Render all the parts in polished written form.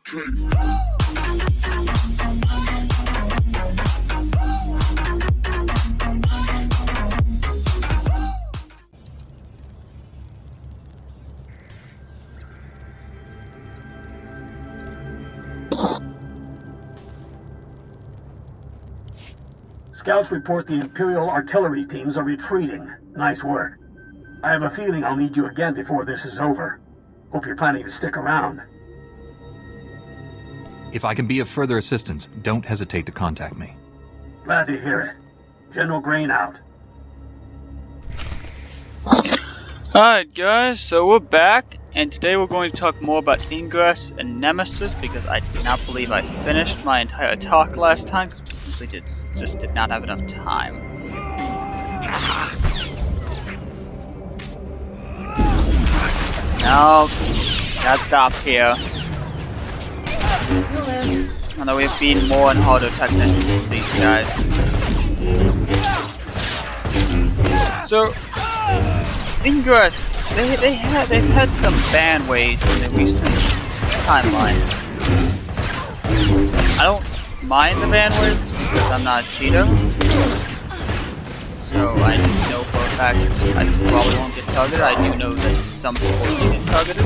Scouts report the Imperial artillery teams are retreating. Nice work. I have a feeling I'll need you again before this is over. Hope you're planning to stick around. If I can be of further assistance, don't hesitate to contact me. Glad to hear it. General Grain out. Alright guys, so we're back, and today we're going to talk more about Ingress and Nemesis, because I do not believe I finished my entire talk last time, because we simply just did not have enough time. No, gotta stop here. Although we've been more and harder technicians than these guys. So, Ingress, they've had some ban ways in the recent timeline. I don't mind the ban ways because I'm not a cheater. So I know for a fact I probably won't get targeted. I do know that some people do get targeted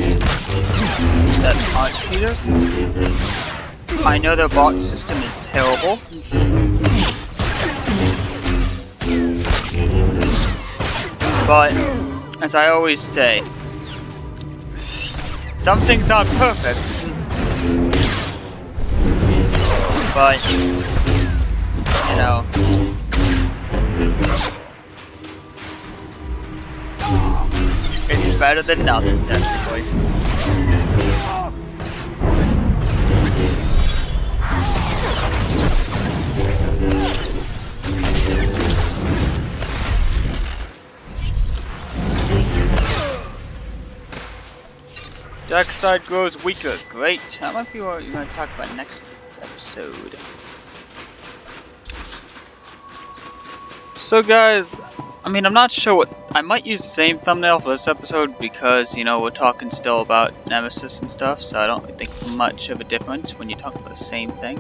that aren't cheaters. I know their bot system is terrible. But, as I always say, some things aren't perfect. But, you know, it's better than nothing, technically. Dark side grows weaker. Great. That might be what you're going to talk about next episode. So guys, I mean, I'm not sure what... I might use the same thumbnail for this episode because, you know, we're talking still about Nemesis and stuff, so I don't think much of a difference when you talk about the same thing.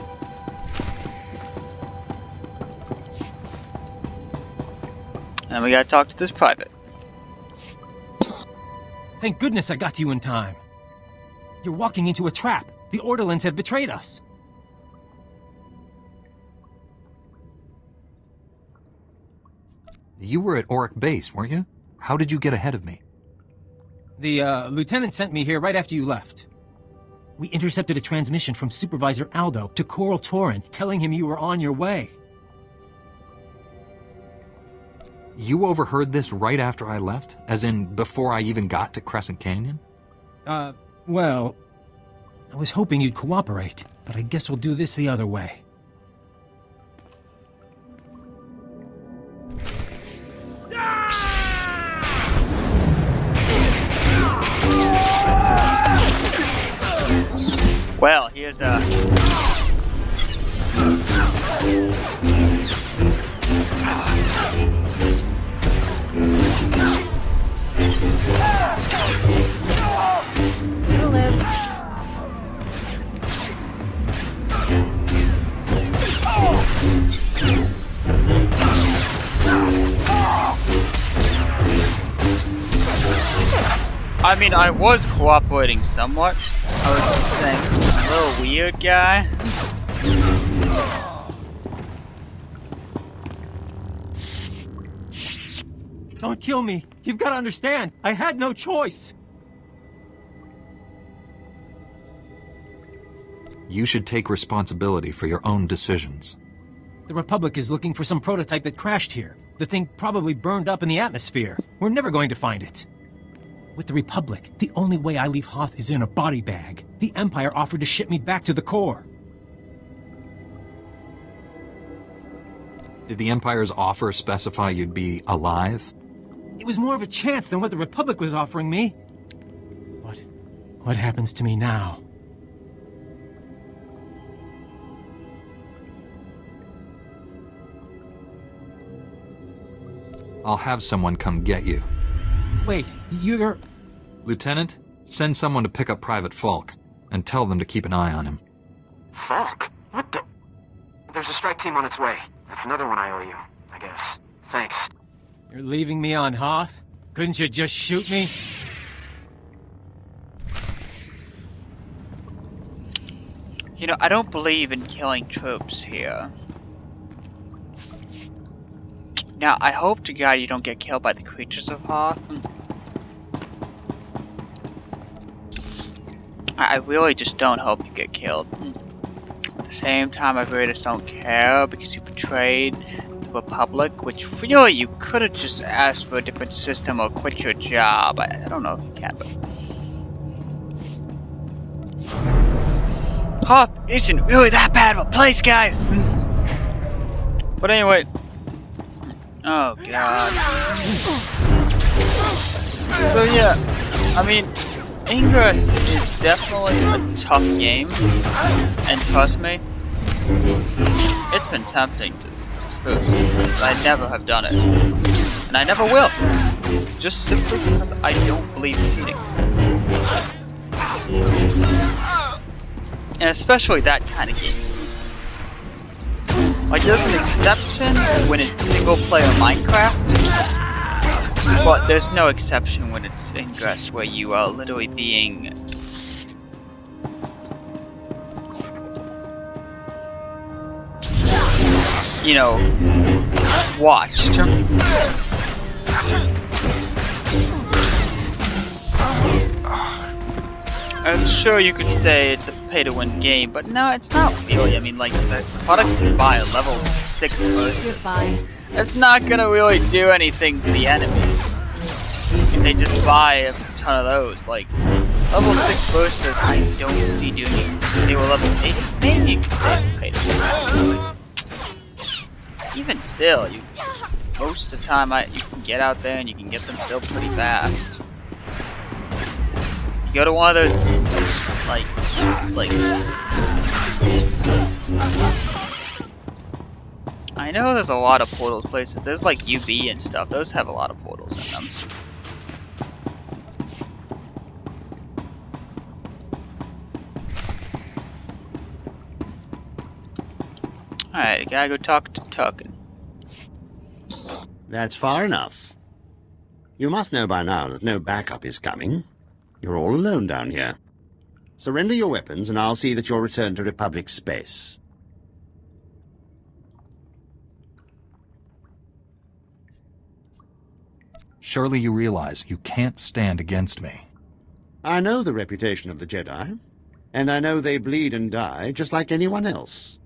And we gotta talk to this private. Thank goodness I got to you in time. You're walking into a trap. The Orderlands have betrayed us. You were at Auric Base, weren't you? How did you get ahead of me? The, lieutenant sent me here right after you left. We intercepted a transmission from Supervisor Aldo to Coral Torin, telling him you were on your way. You overheard this right after I left? As in, before I even got to Crescent Canyon? Well, I was hoping you'd cooperate, but I guess we'll do this the other way. Well, here's a... You'll live. I mean, I was cooperating somewhat. I was just saying, this is a little weird guy. Don't kill me. You've got to understand. I had no choice. You should take responsibility for your own decisions. The Republic is looking for some prototype that crashed here. The thing probably burned up in the atmosphere. We're never going to find it. With the Republic, the only way I leave Hoth is in a body bag. The Empire offered to ship me back to the core. Did the Empire's offer specify you'd be alive? It was more of a chance than what the Republic was offering me. What happens to me now? I'll have someone come get you. Wait, you're... Lieutenant, send someone to pick up Private Falk. and tell them to keep an eye on him. Fuck. What the? There's a strike team on its way. That's another one I owe you, I guess. Thanks. You're leaving me on Hoth? Couldn't you just shoot me? You know, I don't believe in killing troops here. Now, I hope to God you don't get killed by the creatures of Hoth. I really just don't hope you get killed. At the same time, I really just don't care because you betrayed the Republic, which really you could have just asked for a different system or quit your job. I don't know if you can, but Hoth isn't really that bad of a place, guys. But anyway, oh god. So yeah, I mean, Ingress is definitely a tough game, and trust me, it's been tempting to spoof, but I never have done it, and I never will, just simply because I don't believe in cheating. And especially that kind of game. Like, there's an exception when it's single-player Minecraft, but there's no exception when it's Ingress, where you are literally being... you know, watched. I'm sure you could say it's a pay-to-win game, but no, it's not really. I mean, like, the products you buy are level 6 versus. It's not gonna really do anything to the enemy. If they just buy a ton of those, like, level 6 boosters, I don't see doing it. They were level 8, maybe you could say it's pay-to-win. Even still, most of the time, you can get out there and you can get them still pretty fast. You go to one of those, like, I know there's a lot of portals places. There's like UB and stuff. Those have a lot of portals in them. Alright, I gotta go talk to Tuck. That's far enough. You must know by now that no backup is coming. You're all alone down here. Surrender your weapons and I'll see that you're returned to Republic space. Surely you realize you can't stand against me. I know the reputation of the Jedi, and I know they bleed and die just like anyone else.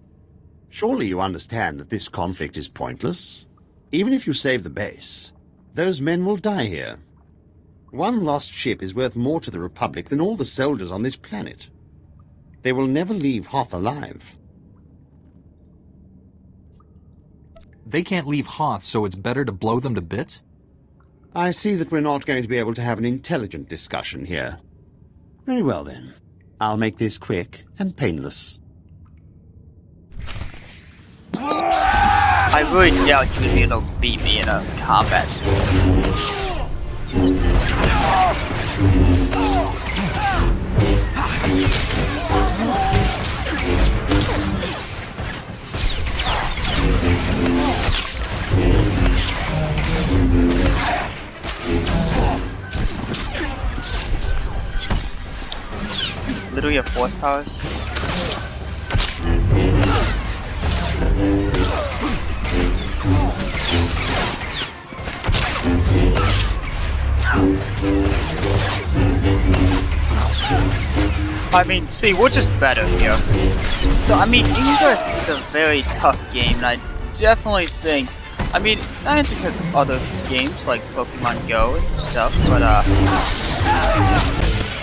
Surely you understand that this conflict is pointless? Even if you save the base, those men will die here. One lost ship is worth more to the Republic than all the soldiers on this planet. They will never leave Hoth alive. They can't leave Hoth, so it's better to blow them to bits? I see that we're not going to be able to have an intelligent discussion here. Very well then. I'll make this quick and painless. I really doubt you'll be able to beat me in a combat. Literally have force powers. I mean, see, we're just better here. So, I mean, Ingress is a very tough game, and I definitely think, I mean, not because of other games like Pokemon Go and stuff, but,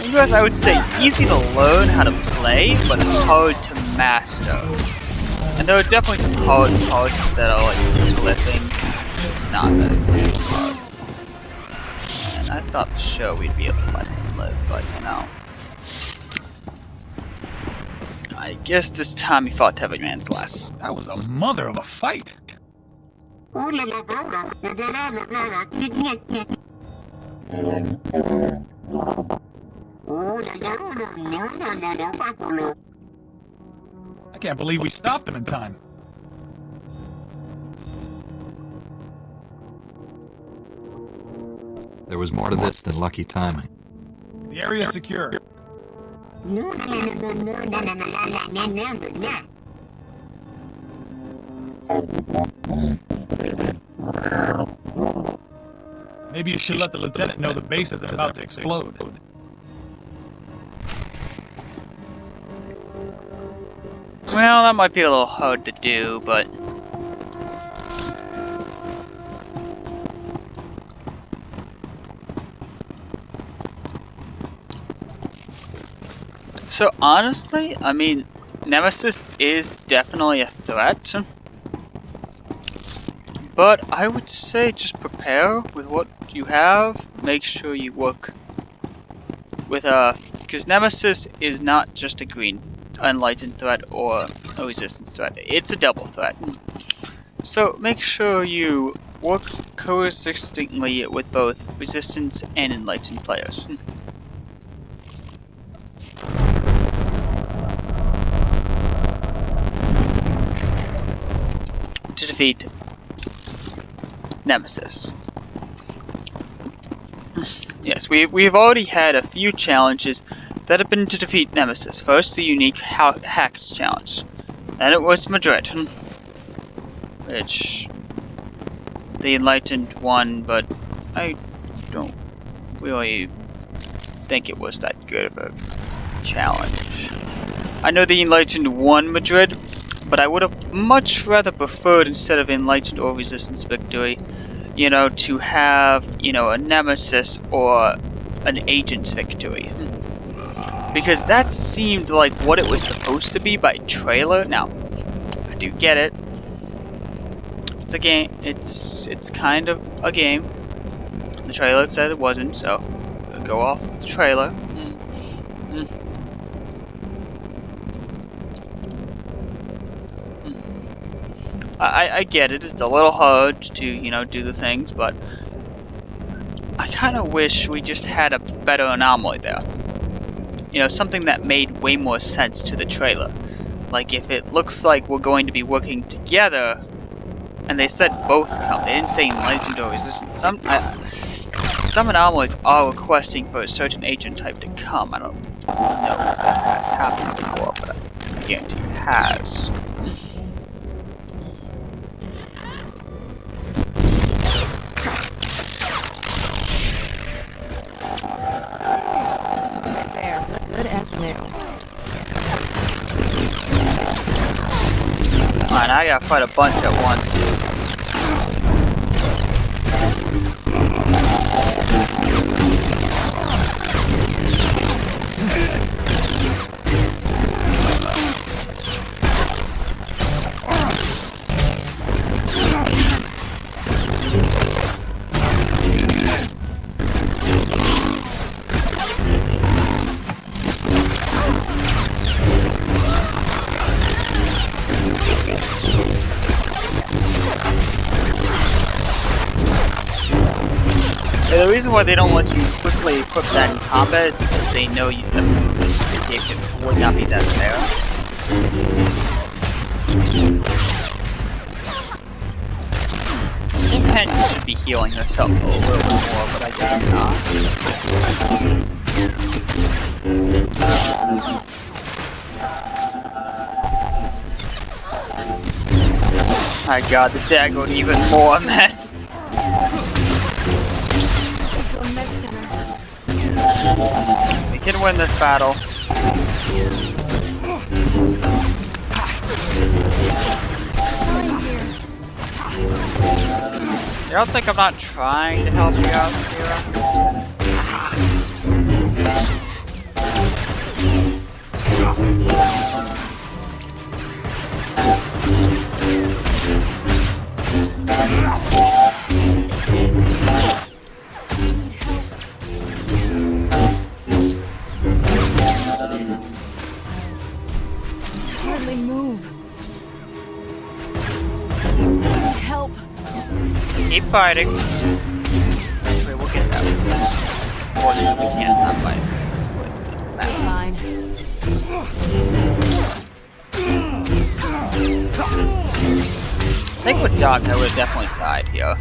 Ingress, I would say, easy to learn how to play, but hard to master. And there are definitely some hard parts that are, like, glyphing. It's not that hard. And I thought for sure we'd be able to let him live, but no. I guess this time he fought Heavy Man's last. That was a mother of a fight. I can't believe we stopped them in time. There was more to this than lucky timing. The area is secure. Maybe you should let the lieutenant know the base is about to explode. Well, that might be a little hard to do, but... So honestly, I mean, Nemesis is definitely a threat. But I would say just prepare with what you have. Make sure you work with because Nemesis is not just a green unlightened threat or a resistance threat. It's a double threat. So make sure you work coexistently with both resistance and enlightened players. To defeat Nemesis. Yes, we've already had a few challenges that have been to defeat Nemesis. First, the unique hacks challenge. Then it was Madrid, which the enlightened won, but I don't really think it was that good of a challenge. I know the enlightened won Madrid, but I would have much rather preferred, instead of enlightened or resistance victory, you know, to have, you know, a Nemesis or an agent's victory. Because that seemed like what it was supposed to be by trailer. Now, I do get it. It's a game. It's kind of a game. The trailer said it wasn't, so I'll go off the trailer. I get it. It's a little hard to, you know, do the things, but I kind of wish we just had a better anomaly there. You know, something that made way more sense to the trailer. Like if it looks like we're going to be working together, and they said both come. They didn't say enlightened or resistance. Some anomalies are requesting for a certain agent type to come. I don't know if that has happened before, but I guarantee it has. Alright, I gotta fight a bunch at once. The reason why they don't let you quickly equip that in combat is because they know you it would not be that fair. And you should be healing yourself a little bit more, but I guess not. My god, this aggroed even more, man. We can win this battle. You don't think I'm not trying to help you out, Kira? Hardly move. Help. Keep fighting. Eventually we'll get that. Or we can't stop fighting. think with Doc, I would have definitely died here.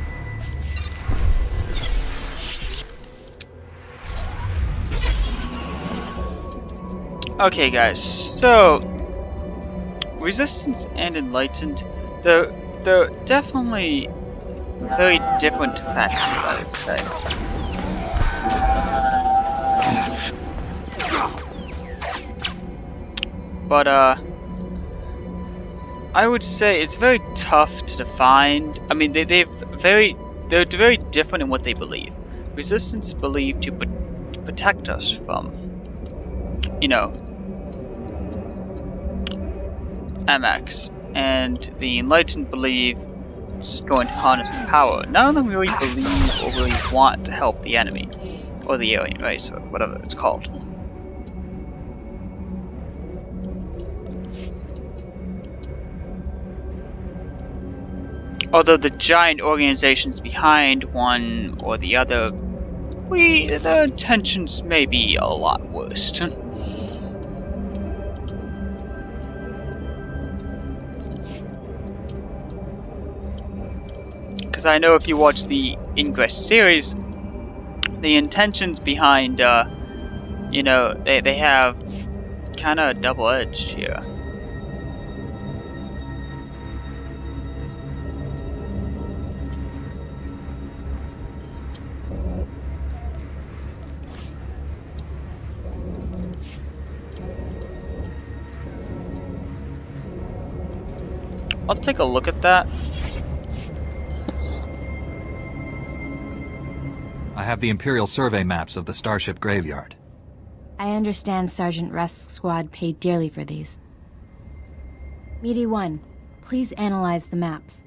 Okay, guys, so Resistance and Enlightened, they're definitely very different factions, I would say. But I would say it's very tough to define. I mean, they're very different in what they believe. Resistance believe to protect us from, you know, MX, and the Enlightened believe it's just going to harness power. None of them really believe or really want to help the enemy, or the alien race, or whatever it's called. Although the giant organizations behind one or the other, their intentions may be a lot worse. Because I know if you watch the Ingress series, the intentions behind, you know, they have kind of double-edged here. I'll take a look at that. I have the Imperial survey maps of the Starship graveyard. I understand Sergeant Rusk's squad paid dearly for these. Meaty 1, please analyze the maps.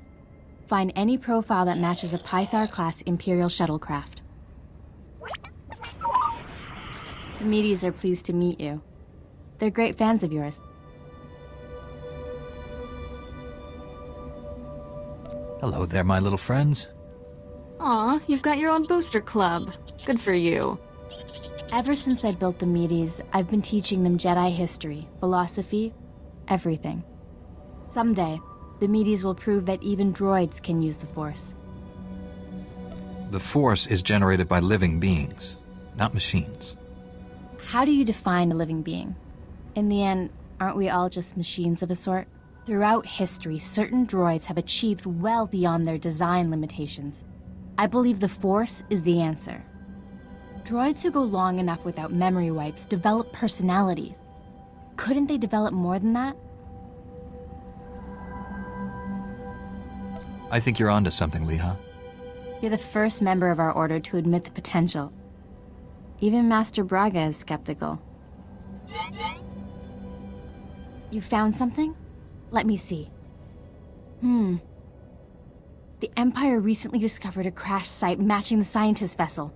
Find any profile that matches a Pythar-class Imperial shuttlecraft. The Meaties are pleased to meet you. They're great fans of yours. Hello there, my little friends. Aw, you've got your own booster club. Good for you. Ever since I built the Meaties, I've been teaching them Jedi history, philosophy, everything. Someday, the Meaties will prove that even droids can use the Force. The Force is generated by living beings, not machines. How do you define a living being? In the end, aren't we all just machines of a sort? Throughout history, certain droids have achieved well beyond their design limitations. I believe the Force is the answer. Droids who go long enough without memory wipes develop personalities. Couldn't they develop more than that? I think you're onto something, Leha. You're the first member of our order to admit the potential. Even Master Braga is skeptical. You found something? Let me see. The Empire recently discovered a crash site matching the scientist vessel.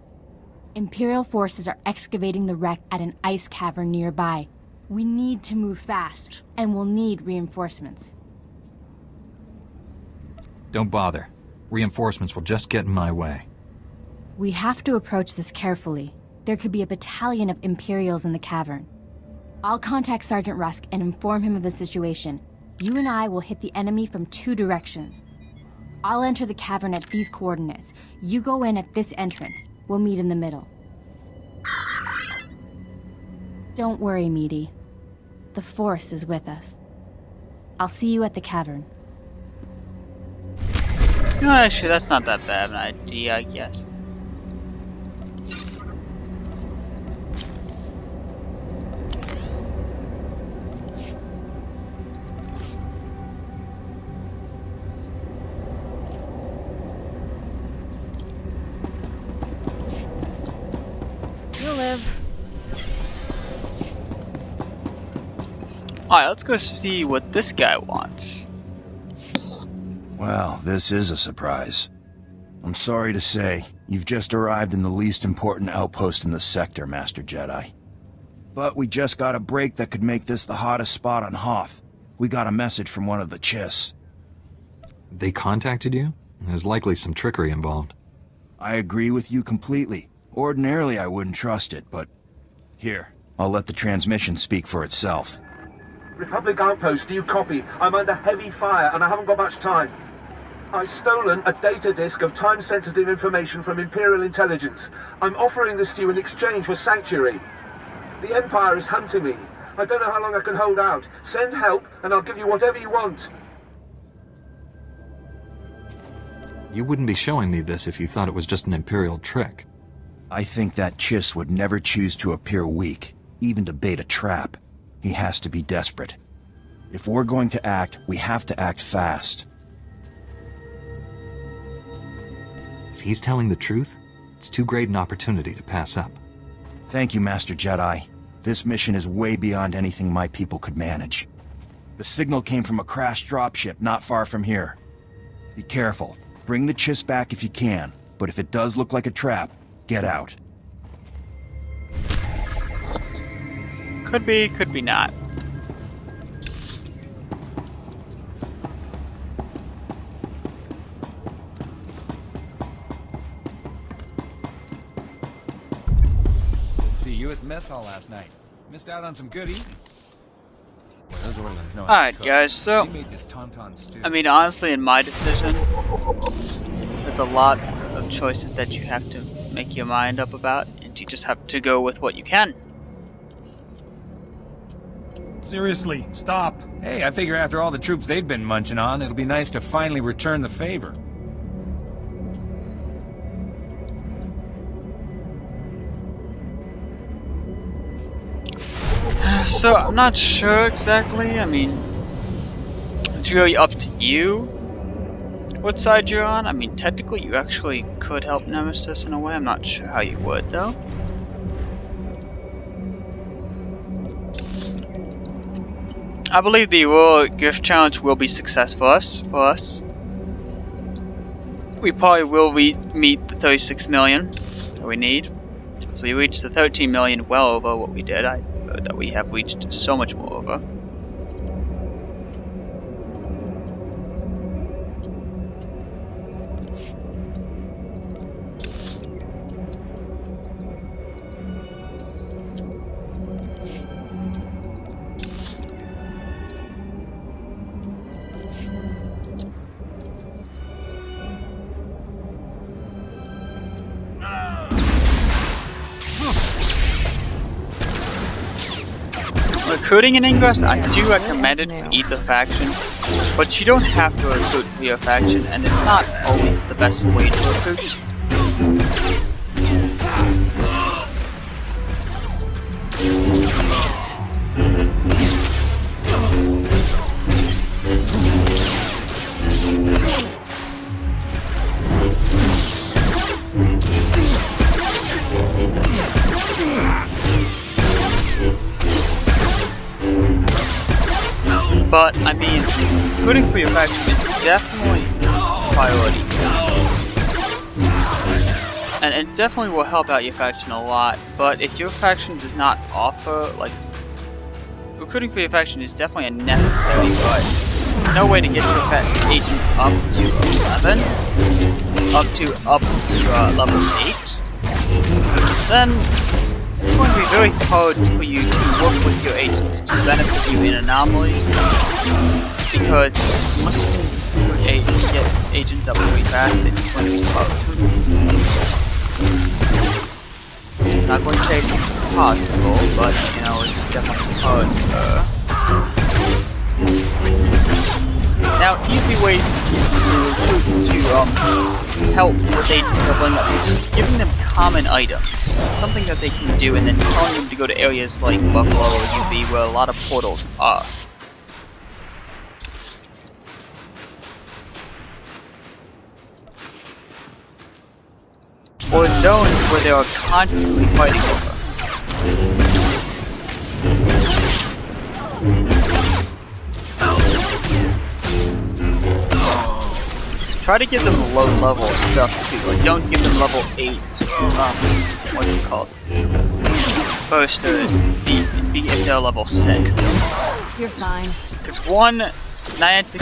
Imperial forces are excavating the wreck at an ice cavern nearby. We need to move fast, and we'll need reinforcements. Don't bother. Reinforcements will just get in my way. We have to approach this carefully. There could be a battalion of Imperials in the cavern. I'll contact Sergeant Rusk and inform him of the situation. You and I will hit the enemy from 2 directions. I'll enter the cavern at these coordinates. You go in at this entrance. We'll meet in the middle. Don't worry, Meaty. The Force is with us. I'll see you at the cavern. No, actually, that's not that bad of an idea, I guess. You'll live. Alright, let's go see what this guy wants. Well, this is a surprise. I'm sorry to say, you've just arrived in the least important outpost in the sector, Master Jedi. But we just got a break that could make this the hottest spot on Hoth. We got a message from one of the Chiss. They contacted you? There's likely some trickery involved. I agree with you completely. Ordinarily, I wouldn't trust it, but... Here, I'll let the transmission speak for itself. Republic outpost, do you copy? I'm under heavy fire and I haven't got much time. I've stolen a data disk of time-sensitive information from Imperial intelligence. I'm offering this to you in exchange for sanctuary. The Empire is hunting me. I don't know how long I can hold out. Send help, and I'll give you whatever you want. You wouldn't be showing me this if you thought it was just an Imperial trick. I think that Chiss would never choose to appear weak, even to bait a trap. He has to be desperate. If we're going to act, we have to act fast. If he's telling the truth, it's too great an opportunity to pass up. Thank you, Master Jedi. This mission is way beyond anything my people could manage. The signal came from a crashed dropship not far from here. Be careful. Bring the Chiss back if you can, but if it does look like a trap, get out. Could be not. See you at the mess hall last night. Missed out on some good eating. Boy, those Orleans know how to Alright cook. guys, so They made this tauntaun stew. I mean honestly in my decision there's a lot of choices that you have to make your mind up about, and you just have to go with what you can. Seriously, stop. Hey, I figure after all the troops they've been munching on, it'll be nice to finally return the favor. So I'm not sure exactly. I mean, it's really up to you what side you're on. I mean, technically you actually could help Nemesis in a way. I'm not sure how you would though. I believe the Royal Gift Challenge will be successful for us. We probably will meet the 36 million that we need. So we reached the 13 million well over what we did. I heard that we have reached so much more over. Recruiting an ingress, I do recommend it for either faction, but you don't have to recruit for your faction, and it's not always the best way to recruit. But, I mean, recruiting for your faction is definitely a priority. And it definitely will help out your faction a lot, but if your faction does not offer, like, recruiting for your faction is definitely a necessary, but no way to get your agents up to 11, up to level 8, then it's going to be very hard for you to work with your agents to benefit you in anomalies, because once you get agents up really fast, it's going to be hard. I'm not going to say it's impossible, but you know, it's definitely hard. Now, easy ways to help with agents leveling up is just giving them common items. Something that they can do, and then telling them to go to areas like Buffalo or UB where a lot of portals are. Or zones where they are constantly fighting over. Try to give them low level stuff too, like don't give them level 8, what's it called? Boosters, if they're level 6. You're fine. Because one, Niantic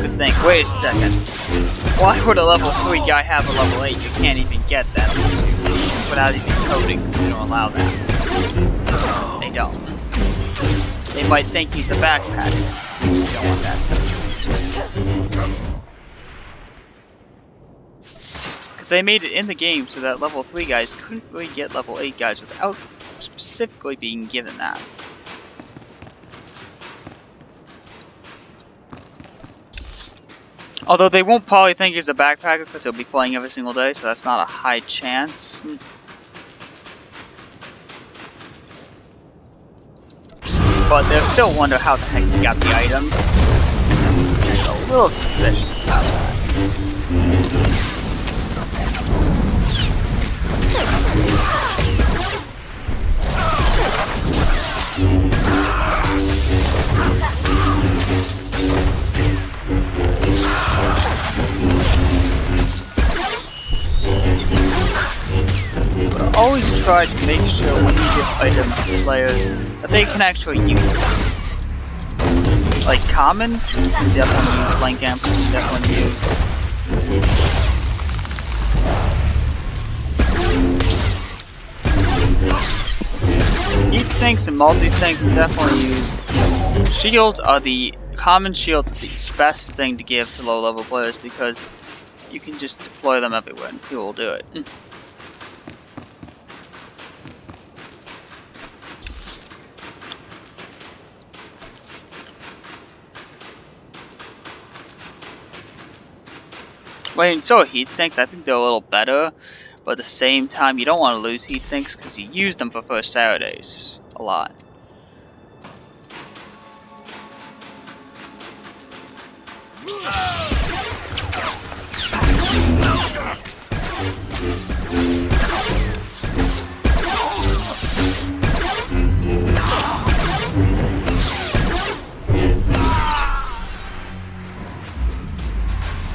could think, wait a second, why would a level 3 guy have a level 8? You can't even get that without even coding, they don't allow that. They don't. They might think he's a backpacker. You don't want that stuff. Because they made it in the game so that level 3 guys couldn't really get level 8 guys without specifically being given that. Although they won't probably think he's a backpacker because he'll be playing every single day, so that's not a high chance. But they'll still wonder how the heck he got the items. It's a little suspicious about that. But always try to make sure when you give items to players that they can actually use them. Like commons, you can definitely use link amps, you can definitely use. Heat sinks and multi-sinks definitely use. Shields are the common shields are the best thing to give to low level players because you can just deploy them everywhere and people will do it. Well, and so heat sinks, I think they're a little better, but at the same time, you don't want to lose heat sinks because you use them for first Saturdays a lot.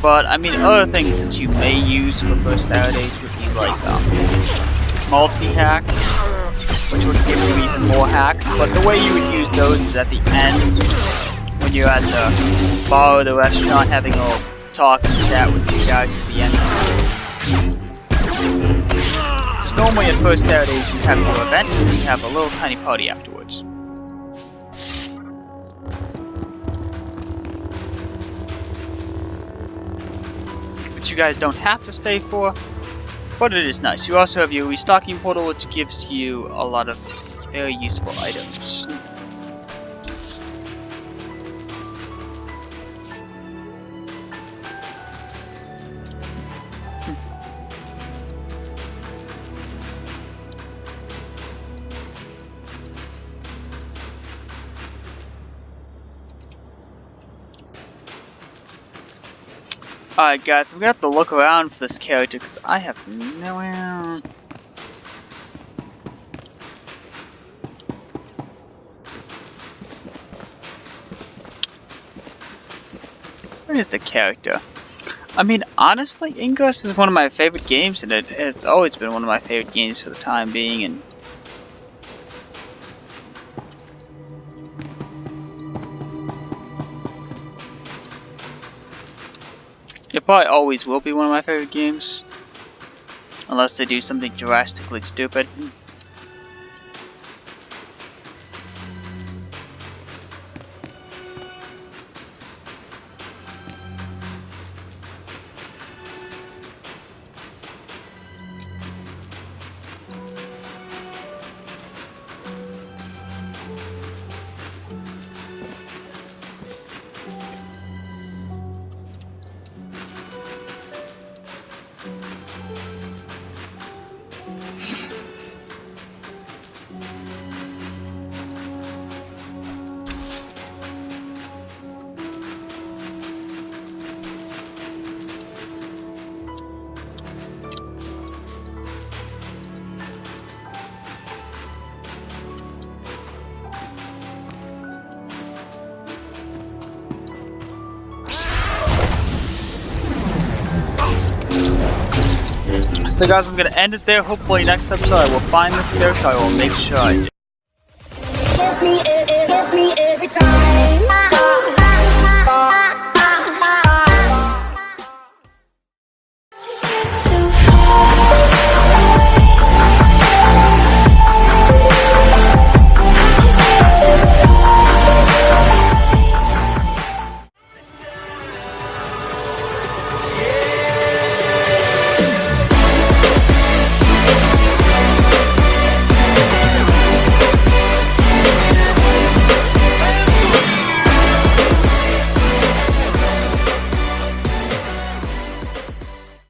But I mean, other things that you may use for first Saturdays would be like multi-hack, which would give you even more hacks. But the way you would use those is at the end, when you're at the bar or the restaurant, having a little talk and chat with you guys at the end. Because normally at first Saturdays you have your event and you have a little tiny party afterwards. You guys don't have to stay for, but it is nice. You also have your restocking portal, which gives you a lot of very useful items. Alright guys, I'm gonna have to look around for this character because I have no idea. Where is the character? I mean, honestly, Ingress is one of my favorite games, and it's always been one of my favorite games for the time being, and it probably always will be one of my favorite games. Unless they do something drastically stupid. So guys, I'm gonna end it there. Hopefully next episode I will find this character. I will make sure I do.